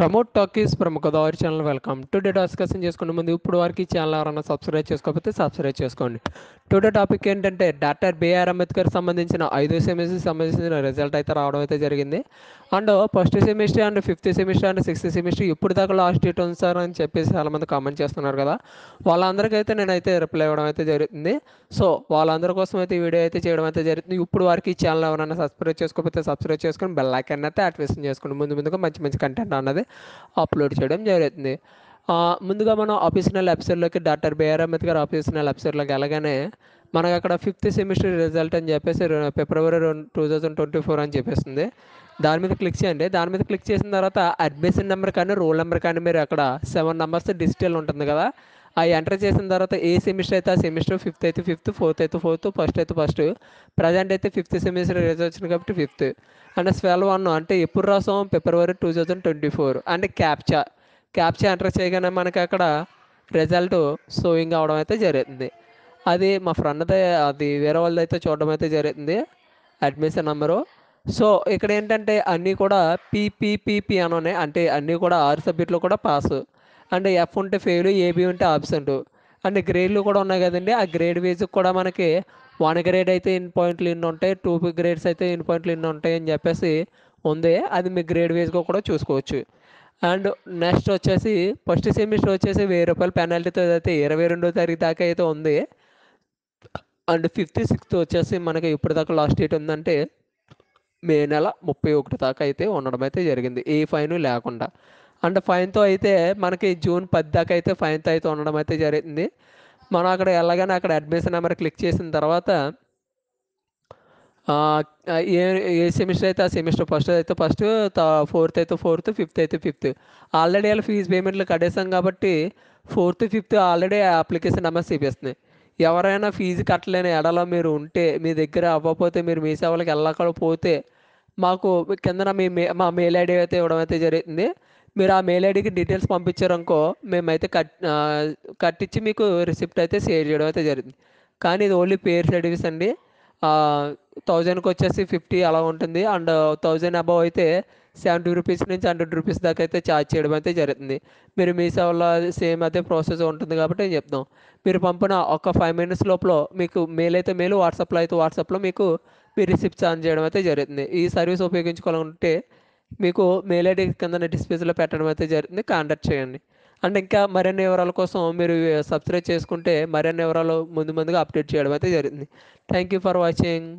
Promote talkies ప్రముఖ Godavari channel welcome. Today discussion చేసుకునే ముందు ఇప్పుడు వరకు ఈ ఛానల్ ఎవరైనా సబ్స్క్రైబ్ చేసుకోకపోతే సబ్స్క్రైబ్ చేసుకోండి. టుడే టాపిక్ ఏంటంటే డాక్టర్ బిఆర్ అంబేద్కర్ సంబంధించిన 5 సెమిస్టర్ సంబంధించిన రిజల్ట్ అయితే రావడం అయితే జరిగింది. And first semester and fifth semester and sixth semester ఇప్పుడు దాకా లాస్ట్ డేట్ ఉంది సార్ అని చెప్పేసి చాలామంది కామెంట్ చేస్తున్నారు కదా. వాళ్ళందరికైతే నేనైతే రిప్లై ఇవ్వడం అయితే జరుగుతుంది. సో వాళ్ళందరి కోసం అయితే ఈ వీడియో అయితే చేయడం అయితే జరుగుతుంది. ఇప్పుడు వరకు ఈ ఛానల్ ఎవరైనా సబ్స్క్రైబ్ చేసుకోకపోతే సబ్స్క్రైబ్ చేసుకొని బెల్ ఐకాన్ అయితే యాక్టివేషన్ చేసుకోండి. ముందుగా మంచి మంచి కంటెంట్ అన్నది అప్లోడ్ చేయడం జరుగుతుంది. ముందుగా మనం ఆఫీషియల్ వెబ్సైట్లోకి డాక్టర్ బిఆర్ అంబేద్కర్ ఆఫీషియల్ వెబ్సైట్లోకి వెళ్ళగానే మనకు అక్కడ ఫిఫ్త్ సెమిస్టర్ రిజల్ట్ అని చెప్పేసి ఫిబ్రవరి 2024 అని చెప్పేస్తుంది. దాని మీద క్లిక్ చేయండి. దాని మీద క్లిక్ చేసిన తర్వాత అడ్మిషన్ నెంబర్ కానీ రోల్ నెంబర్ కానీ మీరు అక్కడ 7 నెంబర్స్ డిజిటల్ ఉంటుంది కదా, అవి ఎంటర్ చేసిన తర్వాత ఏ సెమిస్టర్ అయితే ఆ సెమిస్టర్, ఫిఫ్త్ అయితే ఫిఫ్త్, ఫోర్త్ అయితే ఫోర్త్, ఫస్ట్ అయితే ఫస్ట్. ప్రజెంట్ అయితే ఫిఫ్త్ సెమిస్టర్ రిజల్ట్ వచ్చింది కాబట్టి ఫిఫ్త్. అండ్ స్వెల్ 1 అంటే ఎప్పుడు రాసాం, ఫిబ్రవరి 2024. అండ్ క్యాప్చా ఎంటర్ చేయగానే మనకి అక్కడ రిజల్ట్ షోయింగ్ అవడం అయితే జరుగుతుంది. అది మా ఫ్రెండ్దే, అది వేరే వాళ్ళది అయితే చూడడం అయితే జరుగుతుంది అడ్మిషన్ నెంబరు. సో ఇక్కడ ఏంటంటే అన్నీ కూడా పీపీపీపీ అని ఉన్నాయి, అంటే అన్నీ కూడా 6 సబ్జెక్టులు కూడా పాస్. అండ్ ఎఫ్ ఉంటే ఫెయిల్, ఏబీ ఉంటే ఆబ్సెంట్. అండ్ గ్రేడ్లు కూడా ఉన్నాయి కదండి, ఆ గ్రేడ్ వేజ్కి కూడా మనకి 1 గ్రేడ్ అయితే ఇన్ పాయింట్లు ఇన్ని ఉంటాయి, 2 గ్రేడ్స్ అయితే ఇన్ పాయింట్లు ఇన్ని ఉంటాయి అని చెప్పేసి ఉంది. అది మీ గ్రేడ్ వేజ్గా కూడా చూసుకోవచ్చు. అండ్ నెక్స్ట్ వచ్చేసి ఫస్ట్ సెమిస్టర్ వచ్చేసి 1000 రూపాయల పెనాల్టీతో అయితే 22వ తారీఖు దాకా అయితే ఉంది. అండ్ ఫిఫ్త్ సిక్స్త్ వచ్చేసి మనకి ఇప్పుడు దాకా లాస్ట్ డేట్ ఉందంటే మే నెల 31 దాకా అయితే ఉండడం అయితే జరిగింది, ఏ ఫైన్ లేకుండా. అండ్ ఫైన్తో అయితే మనకి జూన్ 10 దాకా అయితే ఫైన్తో అయితే ఉండడం అయితే జరుగుతుంది. మనం అక్కడ వెళ్ళగానే అక్కడ అడ్మిషన్ నెంబర్ క్లిక్ చేసిన తర్వాత ఏ ఏ సెమిస్టర్ అయితే ఆ సెమిస్టర్, ఫస్ట్ అయితే ఫస్ట్, ఫోర్త్ అయితే ఫోర్త్, ఫిఫ్త్ అయితే ఫిఫ్త్. ఆల్రెడీ వాళ్ళ ఫీజు పేమెంట్లు కట్టేసాం కాబట్టి fourth fifth already application number చూపిస్తుంది. ఎవరైనా ఫీజు కట్టలేని ఎడలో మీరు ఉంటే, మీ దగ్గర అవ్వకపోతే, మీరు మీ సేవలకు వెళ్ళకపోతే మాకు కిందన మా మెయిల్ ఐడి అయితే ఇవ్వడం అయితే జరుగుతుంది. మీరు ఆ మెయిల్ ఐడికి డీటెయిల్స్ పంపించారనుకో మేమైతే కట్టించి మీకు రిసిప్ట్ అయితే షేర్ చేయడం అయితే జరుగుతుంది. కానీ ఇది ఓన్లీ పేర్ సర్వీస్ అండి. 1000కి వచ్చేసి 50 అలా ఉంటుంది. అండ్ 1000 అబవ్ అయితే 70 రూపీస్ నుంచి 100 రూపీస్ దాకా అయితే ఛార్జ్ చేయడం అయితే జరుగుతుంది. మీరు మీ సేవలో సేమ్ అదే ప్రాసెస్ ఉంటుంది కాబట్టి నేను చెప్తాం. మీరు పంపిన ఒక 5 మినిట్స్ లోపల మీకు మెయిల్ అయితే మెయిల్, వాట్సాప్లో అయితే వాట్సాప్లో మీకు మీ రిసిప్ట్స్ ఆన్ చేయడం అయితే జరుగుతుంది. ఈ సర్వీస్ ఉపయోగించుకోవాలంటే మీకు మెయిల్ ఐడి కింద డిస్ప్లేస్లో పెట్టడం అయితే జరుగుతుంది, కాంటాక్ట్ చేయండి. అండ్ ఇంకా మరిన్ని వివరాల కోసం మీరు సబ్స్క్రైబ్ చేసుకుంటే మరిన్ని వివరాలు ముందుగా అప్డేట్ చేయడం అయితే జరుగుతుంది. Thank you for watching.